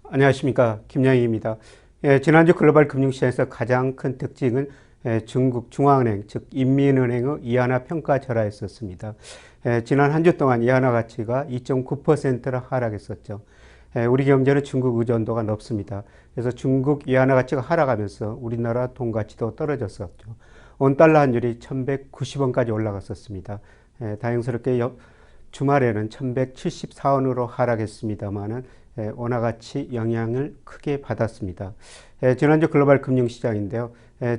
안녕하십니까, 김양희입니다. 지난주 글로벌 금융시장에서 가장 큰 특징은 중국 중앙은행, 즉 인민은행의 이하나 평가 절하였었습니다. 지난 한 주 동안 이하나 가치가 2.9%나 하락했었죠. 우리 경제는 중국 의존도가 높습니다. 그래서 중국 이하나 가치가 하락하면서 우리나라 돈 가치도 떨어졌었죠. 원달러 환율이 1190원까지 올라갔었습니다. 다행스럽게 주말에는 1174원으로 하락했습니다만은 원화 가치 영향을 크게 받았습니다. 지난주 글로벌 금융시장인데요.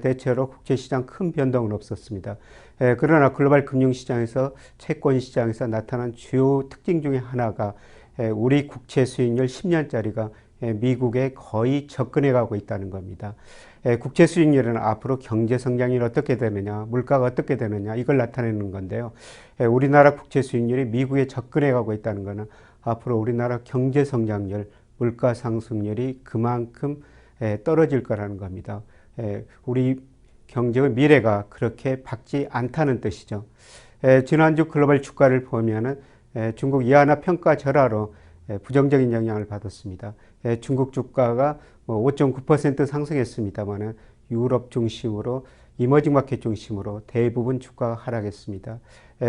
대체로 국제시장 큰 변동은 없었습니다. 그러나 글로벌 금융시장에서 채권시장에서 나타난 주요 특징 중에 하나가 우리 국채 수익률 10년짜리가 미국에 거의 접근해 가고 있다는 겁니다. 국채 수익률은 앞으로 경제 성장이 어떻게 되느냐, 물가가 어떻게 되느냐 이걸 나타내는 건데요. 우리나라 국채 수익률이 미국에 접근해 가고 있다는 것은 앞으로 우리나라 경제 성장률, 물가 상승률이 그만큼 떨어질 거라는 겁니다. 우리 경제의 미래가 그렇게 밝지 않다는 뜻이죠. 지난주 글로벌 주가를 보면은 중국 이하나 평가 절하로 부정적인 영향을 받았습니다. 중국 주가가 5.9% 상승했습니다만은 유럽 중심으로 이머징 마켓 중심으로 대부분 주가가 하락했습니다.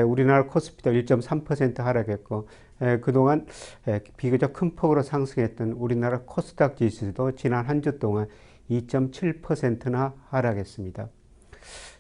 우리나라 코스피도 1.3% 하락했고 그동안 비교적 큰 폭으로 상승했던 우리나라 코스닥 지수도 지난 한 주 동안 2.7%나 하락했습니다.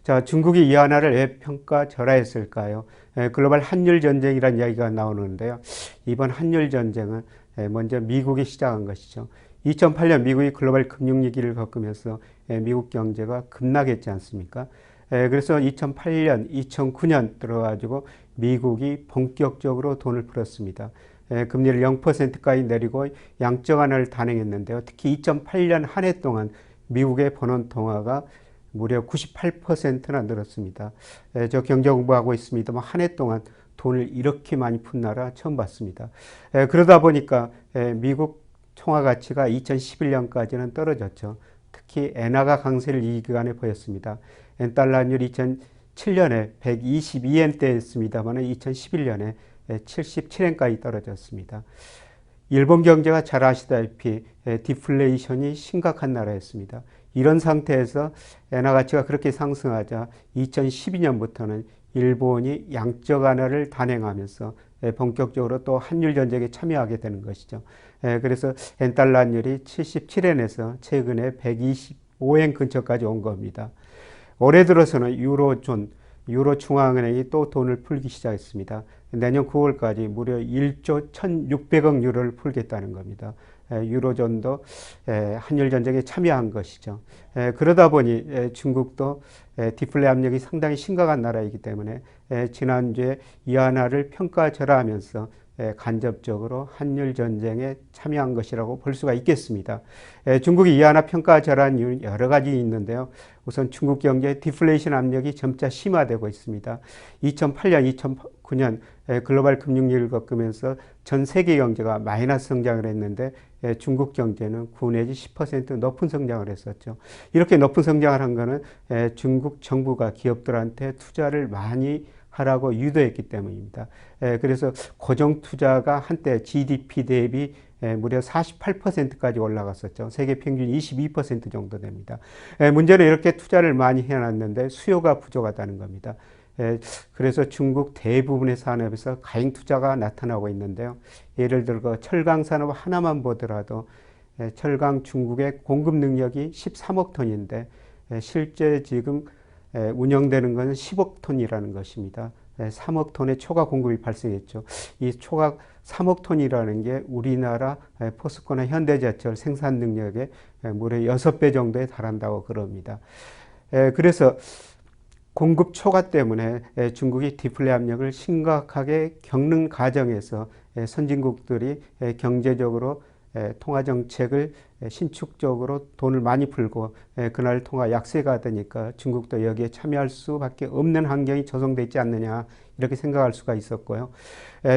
자, 중국이 이하나를 왜 평가 절하했을까요? 글로벌 한일 전쟁이라는 이야기가 나오는데요. 이번 한일 전쟁은 먼저 미국이 시작한 것이죠. 2008년 미국이 글로벌 금융위기를 겪으면서 미국 경제가 급락했지 않습니까? 그래서 2008년, 2009년 들어가지고 미국이 본격적으로 돈을 풀었습니다. 금리를 0%까지 내리고 양적 완화를 단행했는데요. 특히 2008년 한 해 동안 미국의 번원 통화가 무려 98%나 늘었습니다. 저 경제 공부하고 있습니다만 한 해 동안 돈을 이렇게 많이 푼 나라 처음 봤습니다. 그러다 보니까 미국 통화 가치가 2011년까지는 떨어졌죠. 특히 엔화가 강세를 이 기간에 보였습니다. 엔달러 환율 2007년에 122엔대였습니다만 2011년에 77엔까지 떨어졌습니다. 일본 경제가 잘 아시다시피 디플레이션이 심각한 나라였습니다. 이런 상태에서 엔화 가치가 그렇게 상승하자 2012년부터는 일본이 양적 완화를 단행하면서 본격적으로 또 한일 전쟁에 참여하게 되는 것이죠. 그래서 엔달러 환율이 77엔에서 최근에 125엔 근처까지 온 겁니다. 올해 들어서는 유로 중앙은행이 또 돈을 풀기 시작했습니다. 내년 9월까지 무려 1조 1,600억 유로를 풀겠다는 겁니다. 유로존도 한일 전쟁에 참여한 것이죠. 그러다 보니 중국도 디플레 압력이 상당히 심각한 나라이기 때문에 지난주에 이하나를 평가 절하하면서 간접적으로 한일 전쟁에 참여한 것이라고 볼 수가 있겠습니다. 중국이 이하나 평가 절하한 이유는 여러 가지 있는데요. 우선 중국 경제의 디플레이션 압력이 점차 심화되고 있습니다. 2008년, 2009년 글로벌 금융위기를 겪으면서 전 세계 경제가 마이너스 성장을 했는데 중국 경제는 9 내지 10% 높은 성장을 했었죠. 이렇게 높은 성장을 한 거는 중국 정부가 기업들한테 투자를 많이 하라고 유도했기 때문입니다. 그래서 고정 투자가 한때 GDP 대비 무려 48%까지 올라갔었죠. 세계 평균 22% 정도 됩니다. 문제는 이렇게 투자를 많이 해놨는데 수요가 부족하다는 겁니다. 그래서 중국 대부분의 산업에서 가행 투자가 나타나고 있는데요. 예를 들어 철강 산업 하나만 보더라도 철강 중국의 공급 능력이 13억 톤인데 실제 지금 운영되는 것은 10억 톤이라는 것입니다. 3억 톤의 초과 공급이 발생했죠. 이 초과 3억 톤이라는 게 우리나라 포스코나 현대제철 생산 능력의 무려 6배 정도에 달한다고 그럽니다. 그래서 공급 초과 때문에 중국이 디플레 압력을 심각하게 겪는 과정에서 선진국들이 경제적으로 통화정책을 신축적으로 돈을 많이 풀고 그날 통화 약세가 되니까 중국도 여기에 참여할 수밖에 없는 환경이 조성되어 있지 않느냐 이렇게 생각할 수가 있었고요.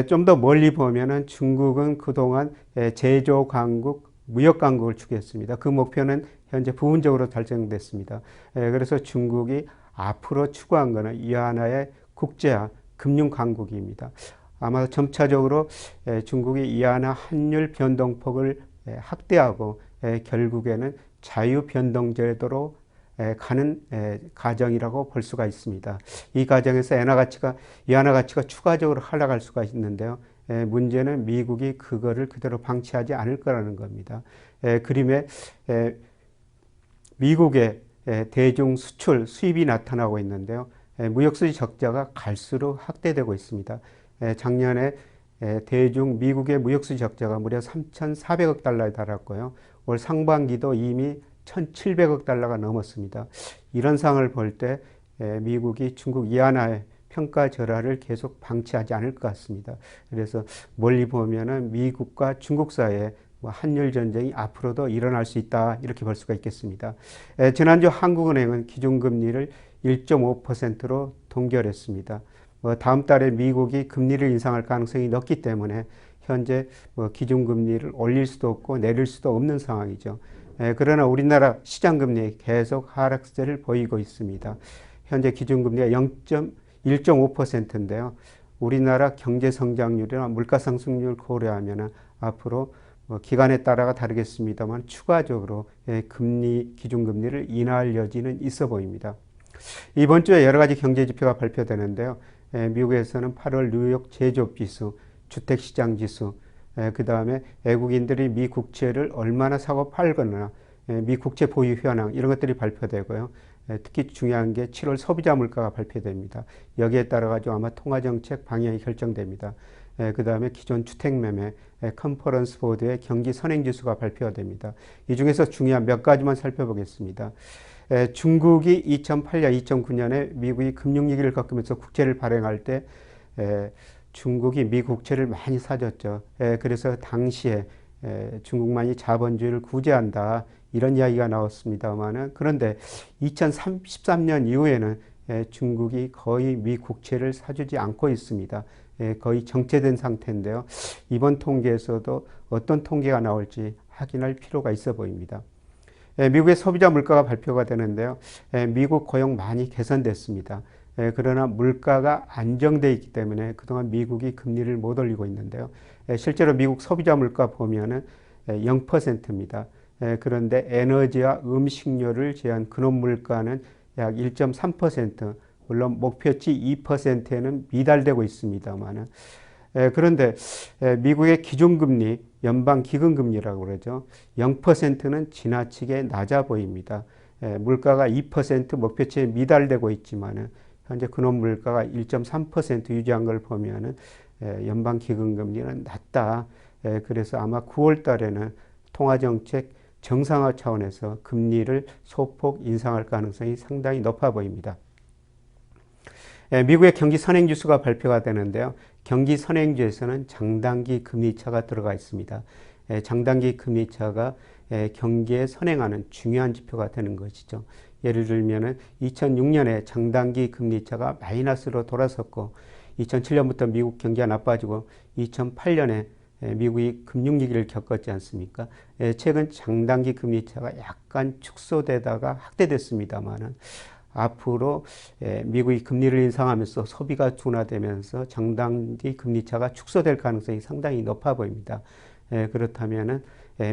좀 더 멀리 보면은 중국은 그동안 제조 강국, 무역 강국을 추구했습니다. 그 목표는 현재 부분적으로 달성됐습니다. 그래서 중국이 앞으로 추구한 것은 이 하나의 국제화, 금융 강국입니다. 아마 점차적으로 중국이 이 하나 환율 변동폭을 확대하고 결국에는 자유변동제도로 가는 과정이라고 볼 수가 있습니다. 이 과정에서 위안화 가치가 추가적으로 하락할 수가 있는데요. 문제는 미국이 그거를 그대로 방치하지 않을 거라는 겁니다. 그림에 미국의 대중 수출 수입이 나타나고 있는데요. 무역수지 적자가 갈수록 확대되고 있습니다. 작년에 대중 미국의 무역수지 적자가 무려 3,400억 달러에 달했고요. 올 상반기도 이미 1,700억 달러가 넘었습니다. 이런 상황을 볼 때 미국이 중국 위안화의 평가 절하를 계속 방치하지 않을 것 같습니다. 그래서 멀리 보면은 미국과 중국 사이에 한일 전쟁이 앞으로도 일어날 수 있다 이렇게 볼 수가 있겠습니다. 지난주 한국은행은 기준금리를 1.5%로 동결했습니다. 다음 달에 미국이 금리를 인상할 가능성이 높기 때문에 현재 기준금리를 올릴 수도 없고 내릴 수도 없는 상황이죠. 그러나 우리나라 시장금리 계속 하락세를 보이고 있습니다. 현재 기준금리가 1.5%인데요. 우리나라 경제성장률이나 물가상승률 고려하면 앞으로 기간에 따라가 다르겠습니다만 추가적으로 기준금리를 인하할 여지는 있어 보입니다. 이번 주에 여러 가지 경제지표가 발표되는데요. 미국에서는 8월 뉴욕 제조업지수, 주택시장지수, 그 다음에 외국인들이 미 국채를 얼마나 사고 팔거나 미 국채 보유 현황 이런 것들이 발표되고요. 특히 중요한 게 7월 소비자 물가가 발표됩니다. 여기에 따라 가지고 아마 통화정책 방향이 결정됩니다. 그 다음에 기존 주택매매, 컨퍼런스 보드의 경기 선행지수가 발표됩니다. 이 중에서 중요한 몇 가지만 살펴보겠습니다. 중국이 2008년, 2009년에 미국이 금융위기를 겪으면서 국채를 발행할 때 중국이 미 국채를 많이 사줬죠. 그래서 당시에 중국만이 자본주의를 구제한다 이런 이야기가 나왔습니다만은 그런데 2013년 이후에는 중국이 거의 미 국채를 사주지 않고 있습니다. 거의 정체된 상태인데요. 이번 통계에서도 어떤 통계가 나올지 확인할 필요가 있어 보입니다. 미국의 소비자 물가가 발표가 되는데요. 미국 고용 많이 개선됐습니다. 그러나 물가가 안정되어 있기 때문에 그동안 미국이 금리를 못 올리고 있는데요. 실제로 미국 소비자 물가 보면은 0%입니다. 그런데 에너지와 음식료를 제한 근원 물가는 약 1.3%, 물론 목표치 2%에는 미달되고 있습니다만은 그런데 미국의 기준금리, 연방기금금리라고 그러죠. 0%는 지나치게 낮아 보입니다. 물가가 2% 목표치에 미달되고 있지만은 현재 근원 물가가 1.3% 유지한 걸 보면은 연방기금금리는 낮다. 그래서 아마 9월 달에는 통화정책 정상화 차원에서 금리를 소폭 인상할 가능성이 상당히 높아 보입니다. 미국의 경기 선행지수가 발표가 되는데요. 경기 선행지에서는 장단기 금리차가 들어가 있습니다. 장단기 금리차가 경기에 선행하는 중요한 지표가 되는 것이죠. 예를 들면 2006년에 장단기 금리차가 마이너스로 돌아섰고 2007년부터 미국 경기가 나빠지고 2008년에 미국이 금융위기를 겪었지 않습니까? 최근 장단기 금리차가 약간 축소되다가 확대됐습니다만은 앞으로 미국이 금리를 인상하면서 소비가 둔화되면서 장단기 금리차가 축소될 가능성이 상당히 높아 보입니다. 그렇다면은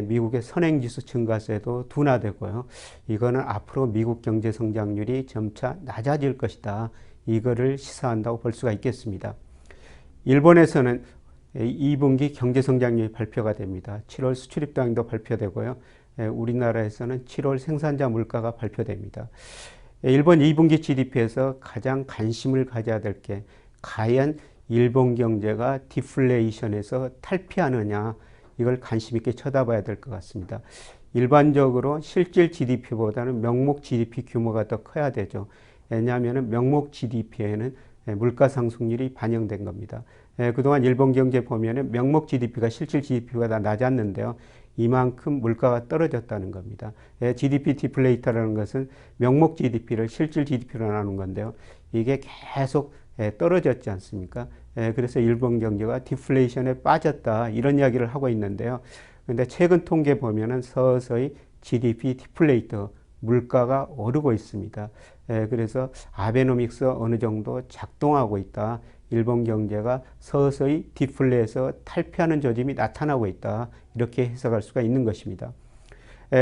미국의 선행지수 증가세도 둔화되고요. 이거는 앞으로 미국 경제 성장률이 점차 낮아질 것이다. 이거를 시사한다고 볼 수가 있겠습니다. 일본에서는 2분기 경제 성장률이 발표가 됩니다. 7월 수출입 당도 발표되고요. 우리나라에서는 7월 생산자 물가가 발표됩니다. 일본 2분기 GDP에서 가장 관심을 가져야 될 게 과연 일본 경제가 디플레이션에서 탈피하느냐 이걸 관심 있게 쳐다봐야 될 것 같습니다. 일반적으로 실질 GDP보다는 명목 GDP 규모가 더 커야 되죠. 왜냐하면 명목 GDP에는 물가 상승률이 반영된 겁니다. 그동안 일본 경제 보면 명목 GDP가 실질 GDP보다 낮았는데요. 이만큼 물가가 떨어졌다는 겁니다. GDP 디플레이터라는 것은 명목 GDP를 실질 GDP로 나누는 건데요. 이게 계속 떨어졌지 않습니까? 그래서 일본 경제가 디플레이션에 빠졌다 이런 이야기를 하고 있는데요. 그런데 최근 통계 보면은 서서히 GDP 디플레이터 물가가 오르고 있습니다. 그래서 아베노믹스 어느 정도 작동하고 있다 일본 경제가 서서히 디플레에서 탈피하는 조짐이 나타나고 있다. 이렇게 해석할 수가 있는 것입니다.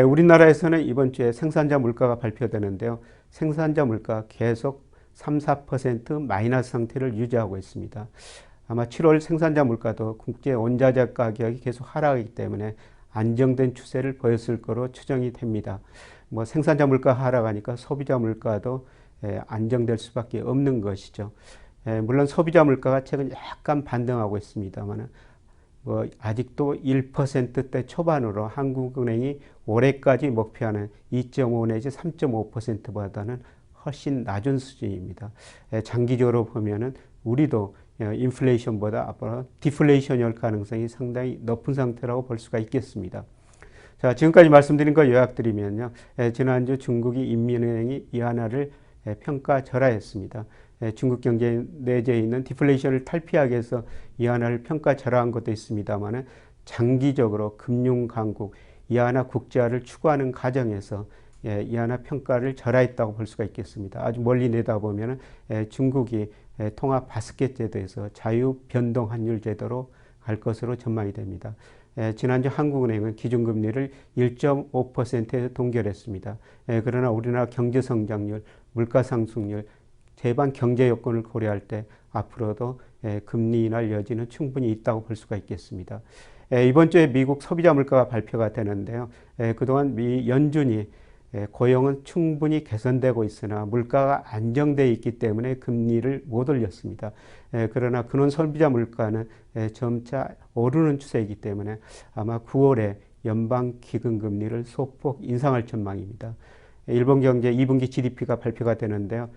우리나라에서는 이번 주에 생산자 물가가 발표되는데요. 생산자 물가 계속 3, 4% 마이너스 상태를 유지하고 있습니다. 아마 7월 생산자 물가도 국제 원자재 가격이 계속 하락하기 때문에 안정된 추세를 보였을 거로 추정이 됩니다. 뭐 생산자 물가 하락하니까 소비자 물가도 안정될 수밖에 없는 것이죠. 물론 소비자 물가가 최근 약간 반등하고 있습니다만 아직도 1%대 초반으로 한국은행이 올해까지 목표하는 2.5 내지 3.5%보다는 훨씬 낮은 수준입니다. 장기적으로 보면은 우리도 인플레이션보다 앞으로 디플레이션이 올 가능성이 상당히 높은 상태라고 볼 수가 있겠습니다. 자, 지금까지 말씀드린 거 요약드리면요. 지난주 중국이 인민은행이 이하나를 평가절하했습니다. 중국 경제 내재해 있는 디플레이션을 탈피하기 위해서 이하나를 평가절하한 것도 있습니다만 장기적으로 금융 강국, 이하나 국제화를 추구하는 과정에서 이하나 평가를 절하했다고 볼 수가 있겠습니다. 아주 멀리 내다보면 중국이 통합 바스켓 제도에서 자유 변동 환율 제도로 갈 것으로 전망이 됩니다. 지난주 한국은행은 기준금리를 1.5%에 동결했습니다. 그러나 우리나라 경제 성장률, 물가 상승률, 제반 경제 여건을 고려할 때 앞으로도 금리 인하할 여지는 충분히 있다고 볼 수가 있겠습니다. 이번 주에 미국 소비자 물가가 발표가 되는데요. 그동안 미 연준이 고용은 충분히 개선되고 있으나 물가가 안정되어 있기 때문에 금리를 못 올렸습니다. 그러나 근원 소비자 물가는 점차 오르는 추세이기 때문에 아마 9월에 연방 기금 금리를 소폭 인상할 전망입니다. 일본 경제 2분기 GDP가 발표가 되는데요.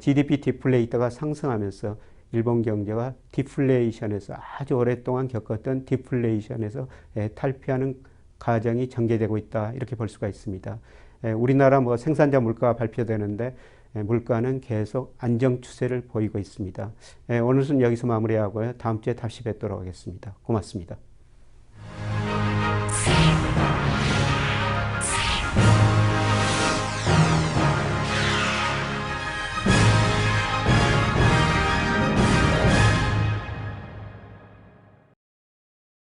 GDP 디플레이터가 상승하면서 일본 경제가 디플레이션에서 아주 오랫동안 겪었던 디플레이션에서 탈피하는 과정이 전개되고 있다. 이렇게 볼 수가 있습니다. 우리나라 생산자 물가가 발표되는데 물가는 계속 안정 추세를 보이고 있습니다. 오늘은 여기서 마무리하고요. 다음 주에 다시 뵙도록 하겠습니다. 고맙습니다.